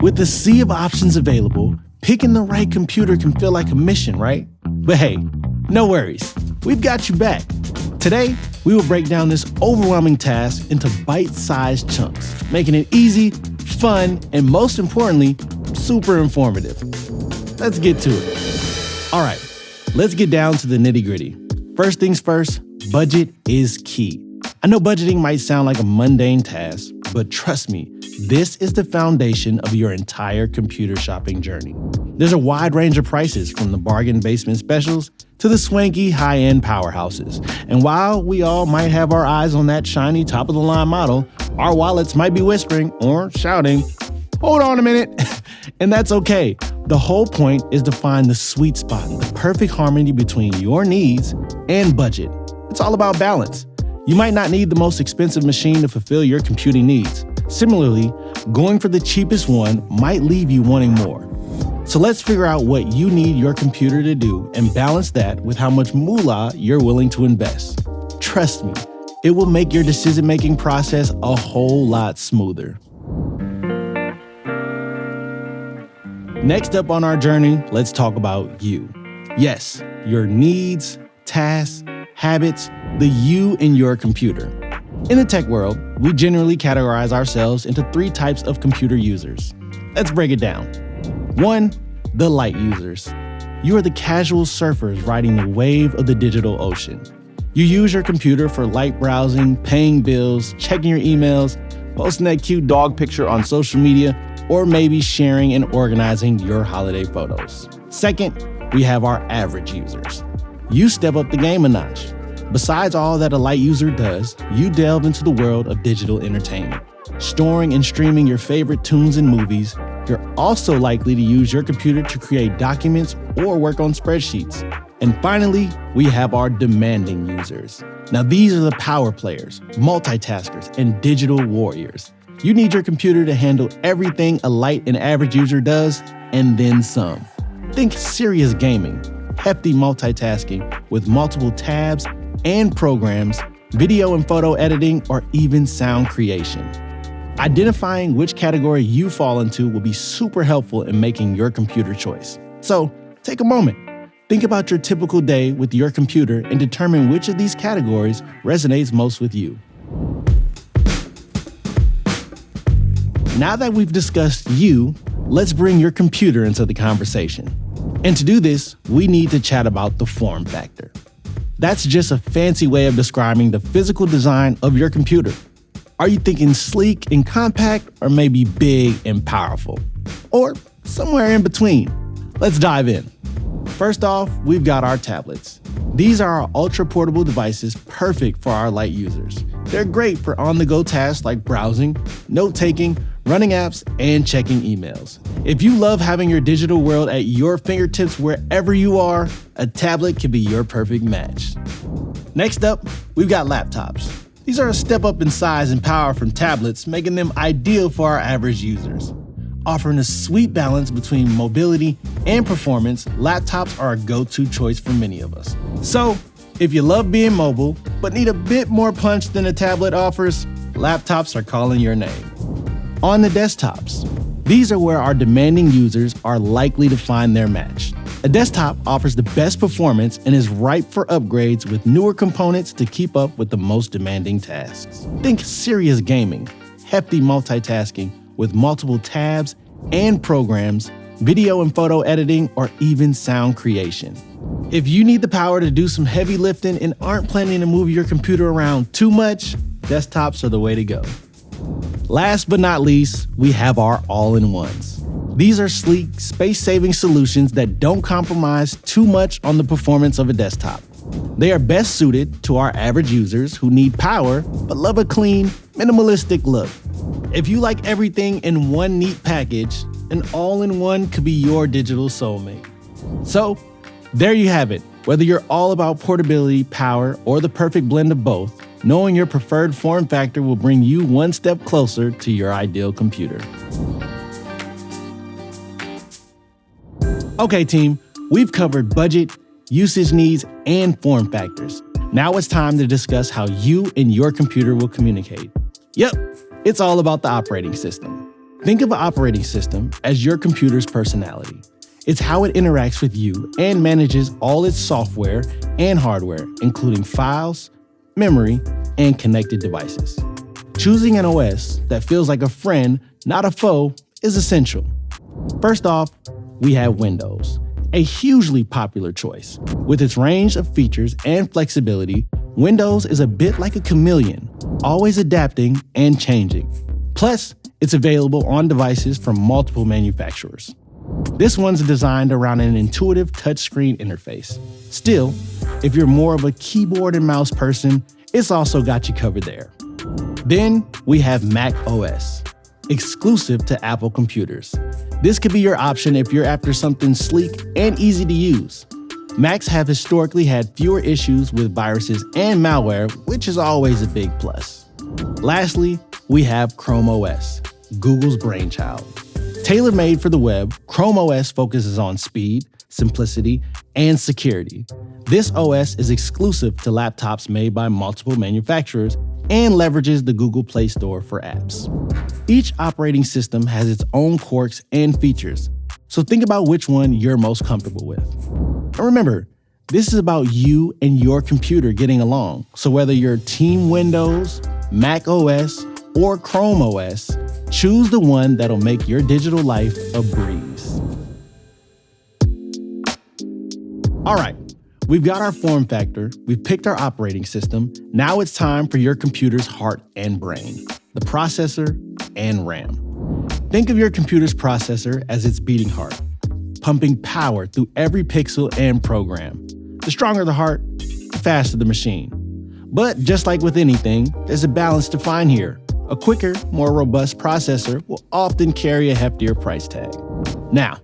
With the sea of options available, picking the right computer can feel like a mission, right? But hey, no worries. We've got you back. Today, we will break down this overwhelming task into bite-sized chunks, making it easy, fun, and most importantly, super informative. Let's get to it. All right, let's get down to the nitty-gritty. First things first, budget is key. I know budgeting might sound like a mundane task, but trust me, this is the foundation of your entire computer shopping journey. There's a wide range of prices, from the bargain basement specials to the swanky high-end powerhouses. And while we all might have our eyes on that shiny top-of-the-line model, our wallets might be whispering or shouting, "Hold on a minute." And that's okay. The whole point is to find the sweet spot, the perfect harmony between your needs and budget. It's all about balance. You might not need the most expensive machine to fulfill your computing needs. Similarly, going for the cheapest one might leave you wanting more. So let's figure out what you need your computer to do and balance that with how much moolah you're willing to invest. Trust me, it will make your decision-making process a whole lot smoother. Next up on our journey, let's talk about you. Yes, your needs, tasks, habits, the you in your computer. In the tech world, we generally categorize ourselves into 3 types of computer users. Let's break it down. 1, the light users. You are the casual surfers riding the wave of the digital ocean. You use your computer for light browsing, paying bills, checking your emails, posting that cute dog picture on social media, or maybe sharing and organizing your holiday photos. Second, we have our average users. You step up the game a notch. Besides all that a light user does, you delve into the world of digital entertainment. Storing and streaming your favorite tunes and movies, you're also likely to use your computer to create documents or work on spreadsheets. And finally, we have our demanding users. Now these are the power players, multitaskers, and digital warriors. You need your computer to handle everything a light and average user does, and then some. Think serious gaming, hefty multitasking with multiple tabs and programs, video and photo editing, or even sound creation. Identifying which category you fall into will be super helpful in making your computer choice. So take a moment. Think about your typical day with your computer and determine which of these categories resonates most with you. Now that we've discussed you, let's bring your computer into the conversation. And to do this, we need to chat about the form factor. That's just a fancy way of describing the physical design of your computer. Are you thinking sleek and compact, or maybe big and powerful? Or somewhere in between? Let's dive in. First off, we've got our tablets. These are our ultra-portable devices perfect for our light users. They're great for on-the-go tasks like browsing, note-taking, running apps, and checking emails. If you love having your digital world at your fingertips wherever you are, a tablet can be your perfect match. Next up, we've got laptops. These are a step up in size and power from tablets, making them ideal for our average users. Offering a sweet balance between mobility and performance, laptops are a go-to choice for many of us. So, if you love being mobile, but need a bit more punch than a tablet offers, laptops are calling your name. On the desktops, these are where our demanding users are likely to find their match. A desktop offers the best performance and is ripe for upgrades with newer components to keep up with the most demanding tasks. Think serious gaming, hefty multitasking with multiple tabs and programs, video and photo editing, or even sound creation. If you need the power to do some heavy lifting and aren't planning to move your computer around too much, desktops are the way to go. Last but not least, we have our all-in-ones. These are sleek, space-saving solutions that don't compromise too much on the performance of a desktop. They are best suited to our average users who need power but love a clean, minimalistic look. If you like everything in one neat package, an all-in-one could be your digital soulmate. So, there you have it. Whether you're all about portability, power, or the perfect blend of both, knowing your preferred form factor will bring you one step closer to your ideal computer. Okay, team, we've covered budget, usage needs, and form factors. Now it's time to discuss how you and your computer will communicate. Yep, it's all about the operating system. Think of an operating system as your computer's personality. It's how it interacts with you and manages all its software and hardware, including files, memory, and connected devices. Choosing an OS that feels like a friend, not a foe, is essential. First off, we have Windows, a hugely popular choice. With its range of features and flexibility, Windows is a bit like a chameleon, always adapting and changing. Plus, it's available on devices from multiple manufacturers. This one's designed around an intuitive touchscreen interface. Still, if you're more of a keyboard and mouse person, it's also got you covered there. Then we have macOS, exclusive to Apple computers. This could be your option if you're after something sleek and easy to use. Macs have historically had fewer issues with viruses and malware, which is always a big plus. Lastly, we have Chrome OS, Google's brainchild. Tailor-made for the web, Chrome OS focuses on speed, simplicity, and security. This OS is exclusive to laptops made by multiple manufacturers and leverages the Google Play Store for apps. Each operating system has its own quirks and features, so think about which one you're most comfortable with. And remember, this is about you and your computer getting along, so whether you're Team Windows, Mac OS, or Chrome OS, choose the one that'll make your digital life a breeze. All right, we've got our form factor, we've picked our operating system. Now it's time for your computer's heart and brain, the processor and RAM. Think of your computer's processor as its beating heart, pumping power through every pixel and program. The stronger the heart, the faster the machine. But just like with anything, there's a balance to find here. A quicker, more robust processor will often carry a heftier price tag. Now,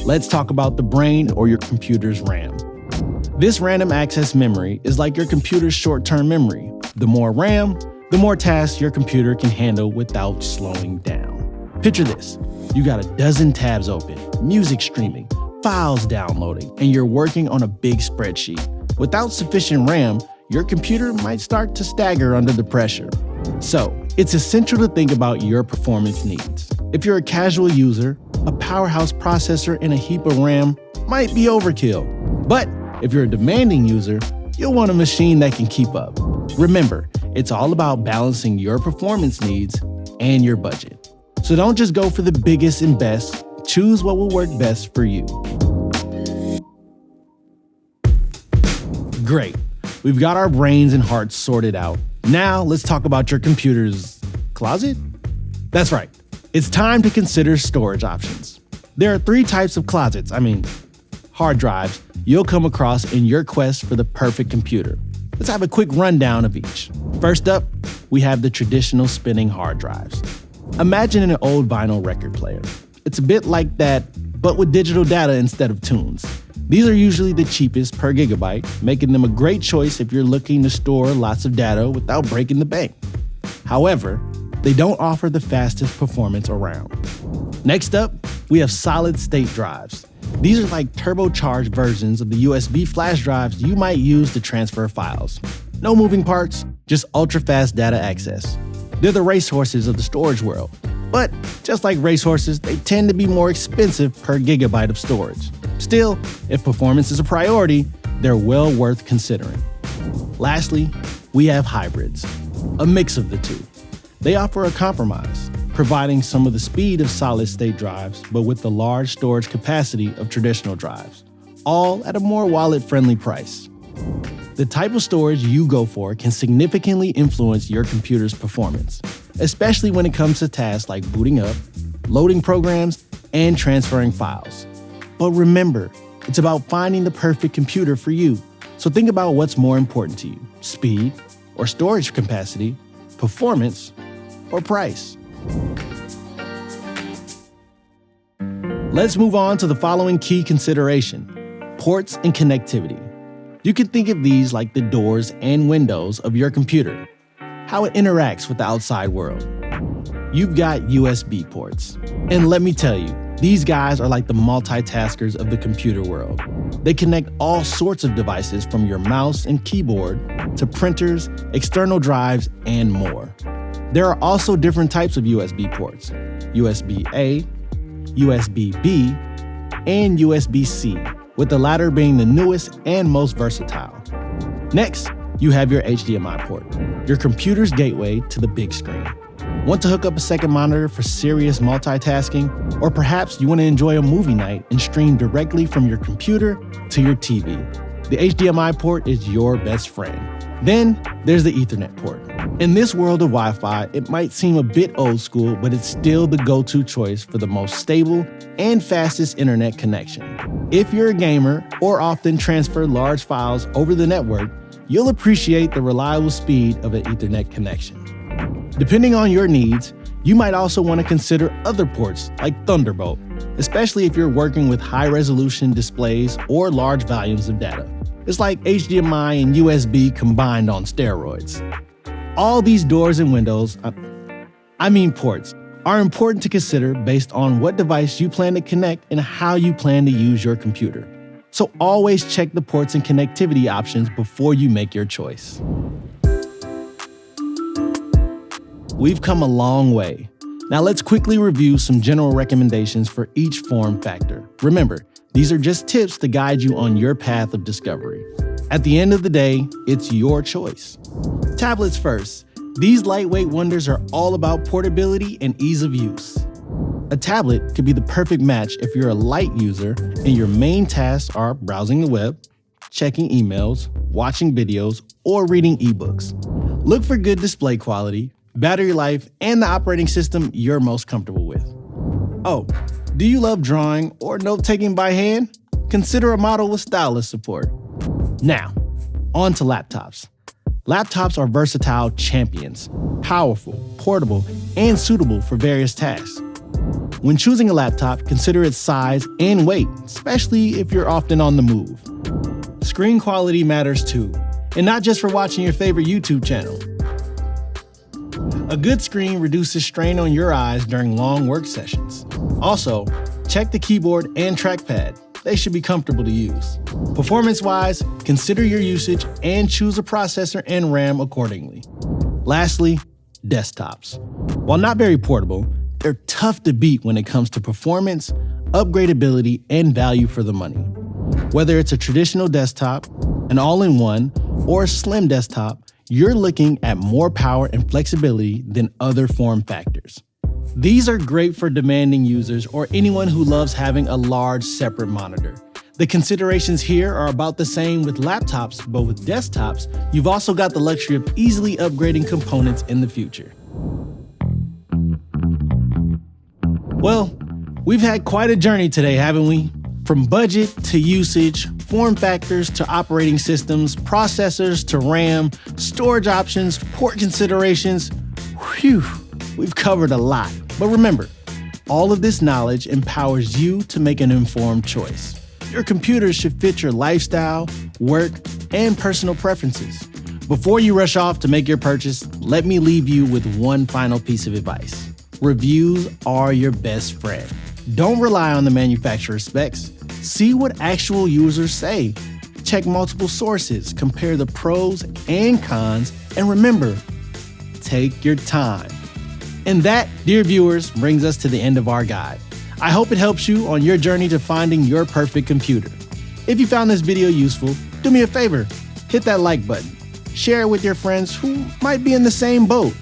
let's talk about the brain or your computer's RAM. This random access memory is like your computer's short-term memory. The more RAM, the more tasks your computer can handle without slowing down. Picture this, you got a dozen tabs open, music streaming, files downloading, and you're working on a big spreadsheet. Without sufficient RAM, your computer might start to stagger under the pressure. So, it's essential to think about your performance needs. If you're a casual user, a powerhouse processor and a heap of RAM might be overkill. But if you're a demanding user, you'll want a machine that can keep up. Remember, it's all about balancing your performance needs and your budget. So don't just go for the biggest and best, choose what will work best for you. Great, we've got our brains and hearts sorted out. Now let's talk about your computer's closet? That's right, it's time to consider storage options. There are 3 types of closets, hard drives, you'll come across in your quest for the perfect computer. Let's have a quick rundown of each. First up, we have the traditional spinning hard drives. Imagine an old vinyl record player. It's a bit like that, but with digital data instead of tunes. These are usually the cheapest per gigabyte, making them a great choice if you're looking to store lots of data without breaking the bank. However, they don't offer the fastest performance around. Next up, we have solid-state drives. These are like turbocharged versions of the USB flash drives you might use to transfer files. No moving parts, just ultra-fast data access. They're the racehorses of the storage world. But just like racehorses, they tend to be more expensive per gigabyte of storage. Still, if performance is a priority, they're well worth considering. Lastly, we have hybrids, a mix of the two. They offer a compromise, providing some of the speed of solid-state drives, but with the large storage capacity of traditional drives, all at a more wallet-friendly price. The type of storage you go for can significantly influence your computer's performance, especially when it comes to tasks like booting up, loading programs, and transferring files. But remember, it's about finding the perfect computer for you. So think about what's more important to you, speed or storage capacity, performance or price. Let's move on to the following key consideration: ports and connectivity. You can think of these like the doors and windows of your computer, how it interacts with the outside world. You've got USB ports. And let me tell you, these guys are like the multitaskers of the computer world. They connect all sorts of devices from your mouse and keyboard to printers, external drives, and more. There are also different types of USB ports. USB-A, USB-B, and USB-C, with the latter being the newest and most versatile. Next, you have your HDMI port, your computer's gateway to the big screen. Want to hook up a second monitor for serious multitasking? Or perhaps you want to enjoy a movie night and stream directly from your computer to your TV. The HDMI port is your best friend. Then there's the Ethernet port. In this world of Wi-Fi, it might seem a bit old school, but it's still the go-to choice for the most stable and fastest internet connection. If you're a gamer or often transfer large files over the network, you'll appreciate the reliable speed of an Ethernet connection. Depending on your needs, you might also want to consider other ports like Thunderbolt, especially if you're working with high-resolution displays or large volumes of data. It's like HDMI and USB combined on steroids. All these doors and windows, ports, are important to consider based on what device you plan to connect and how you plan to use your computer. So always check the ports and connectivity options before you make your choice. We've come a long way. Now let's quickly review some general recommendations for each form factor. Remember, these are just tips to guide you on your path of discovery. At the end of the day, it's your choice. Tablets first. These lightweight wonders are all about portability and ease of use. A tablet could be the perfect match if you're a light user and your main tasks are browsing the web, checking emails, watching videos, or reading ebooks. Look for good display quality, battery life, and the operating system you're most comfortable with. Oh, do you love drawing or note-taking by hand? Consider a model with stylus support. Now, on to laptops. Laptops are versatile champions, powerful, portable, and suitable for various tasks. When choosing a laptop, consider its size and weight, especially if you're often on the move. Screen quality matters too, and not just for watching your favorite YouTube channel. A good screen reduces strain on your eyes during long work sessions. Also, check the keyboard and trackpad. They should be comfortable to use. Performance-wise, consider your usage and choose a processor and RAM accordingly. Lastly, desktops. While not very portable, they're tough to beat when it comes to performance, upgradability, and value for the money. Whether it's a traditional desktop, an all-in-one, or a slim desktop, you're looking at more power and flexibility than other form factors. These are great for demanding users or anyone who loves having a large separate monitor. The considerations here are about the same with laptops, but with desktops, you've also got the luxury of easily upgrading components in the future. Well, we've had quite a journey today, haven't we? From budget to usage, form factors to operating systems, processors to RAM, storage options, port considerations. Whew, we've covered a lot. But remember, all of this knowledge empowers you to make an informed choice. Your computer should fit your lifestyle, work, and personal preferences. Before you rush off to make your purchase, let me leave you with one final piece of advice. Reviews are your best friend. Don't rely on the manufacturer's specs. See what actual users say. Check multiple sources, compare the pros and cons, and remember, take your time. And that, dear viewers, brings us to the end of our guide. I hope it helps you on your journey to finding your perfect computer. If you found this video useful, do me a favor, hit that like button. Share it with your friends who might be in the same boat.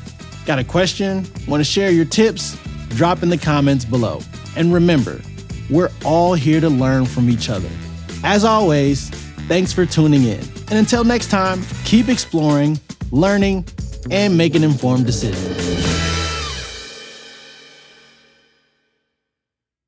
Got a question? Want to share your tips? Drop in the comments below. And remember, we're all here to learn from each other. As always, thanks for tuning in. And until next time, keep exploring, learning, and making informed decisions.